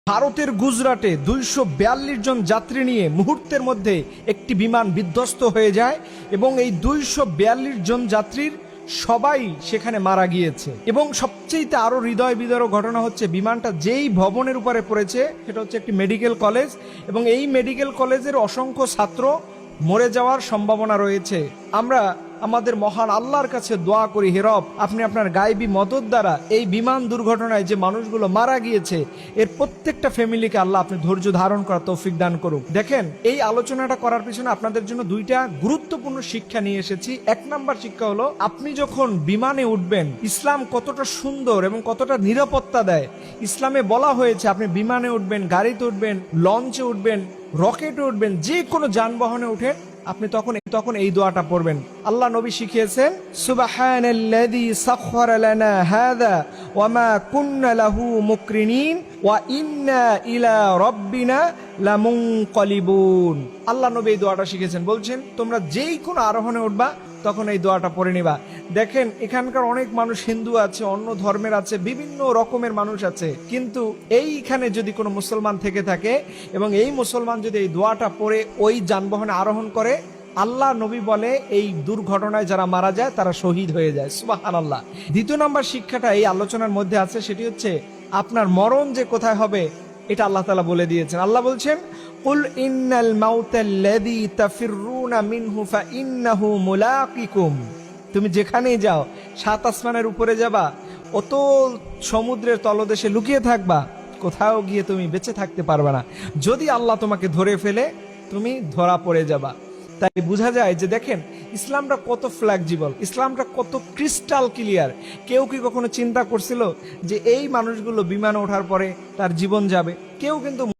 ভারতের গুজরাটে 242 জন যাত্রী নিয়ে মুহূর্তের মধ্যে একটি বিমান বিধ্বস্ত হয়ে যায় এবং এই 242 জন যাত্রীর সবাই সেখানে মারা গিয়েছে। এবং সবচেয়ে আরো হৃদয় বিদারক ঘটনা হচ্ছে, বিমানটা যেই ভবনের উপরে পড়েছে সেটা হচ্ছে একটি মেডিকেল কলেজ, এবং এই মেডিকেল কলেজের অসংখ্য ছাত্র মরে যাওয়ার সম্ভাবনা রয়েছে। আমরা আমাদের মহান আল্লাহর কাছে দোয়া করি, হে রব, আপনি আপনার গায়েবী মদত দ্বারা এই বিমান দুর্ঘটনায় যে মানুষগুলো মারা গিয়েছে এর প্রত্যেকটা ফ্যামিলিকে আল্লাহ আপনি ধৈর্য ধারণ করার তৌফিক দান করুক। দেখেন, এই আলোচনাটা করার পিছনে আপনাদের জন্য দুইটা গুরুত্বপূর্ণ শিক্ষা নিয়ে এসেছি। এক নাম্বার শিক্ষা হলো, আপনি যখন বিমানে উঠবেন, ইসলাম কতটা সুন্দর এবং কতটা নিরাপত্তা দেয়। ইসলামে বলা হয়েছে আপনি বিমানে উঠবেন, গাড়িতে উঠবেন, লঞ্চে উঠবেন, রকেটে উঠবেন, যে কোনো যানবাহনে উঠেন, আপনি তখন এই দোয়াটা পড়বেন। আল্লাহ নবী শিখিয়েছেন, সুবহানাল্লাযী সাখখারা লানা হাযা ওয়া মা কুন্না লাহু মুকরিনিন ওয়া ইন্না ইলা রাব্বিনা লামুনকালিবুন। আল্লাহ নবী এই দোয়াটা শিখিয়েছেন, বলছেন তোমরা যেই কোনো আরোহণে উঠবা তখন এই দোয়াটা পড়ে নিবা। দেখেন, এখানকার অনেক মানুষ হিন্দু আছে, অন্য ধর্মের আছে, বিভিন্ন রকমের মানুষ আছে, কিন্তু এইখানে যদি কোনো মুসলমান থেকে থাকে এবং এই মুসলমান যদি এই দোয়াটা পড়ে ওই যানবাহনে আরোহণ করে, আল্লাহ নবী বলে এই দুর্ঘটনায় যারা মারা যায় তারা শহীদ হয়ে যায়। সুবহানাল্লাহ। দ্বিতীয় নাম্বার শিক্ষাটা এই আলোচনার মধ্যে আছে, সেটি হচ্ছে আপনার মরণ যে কোথায় হবে এটা আল্লাহ তাআলা বলে দিয়েছেন। আল্লাহ বলছেন, কুল ইন্নাল মাউতাল্লাযী তাফিররুনা মিনহু ফাইন্নাহু মুলাকিকুম। তুমি যেখানেই যাও, 7 আসমানের উপরে যাবা, অতল সমুদ্রের তলদেশে লুকিয়ে থাকবা, কোথাও গিয়ে তুমি বেঁচে থাকতে পারবে না। যদি আল্লাহ তোমাকে ধরে ফেলে তুমি ধরা পড়ে যাবা। তাই বোঝা যায় যে দেখেন, ইসলামটা কত ফ্লেক্সিবল, ইসলামটা কত ক্রিস্টাল ক্লিয়ার। কেউ কি কখনো চিন্তা করছিল যে এই মানুষগুলো বিমানে ওঠার পরে তার জীবন যাবে? কেউ কিন্তু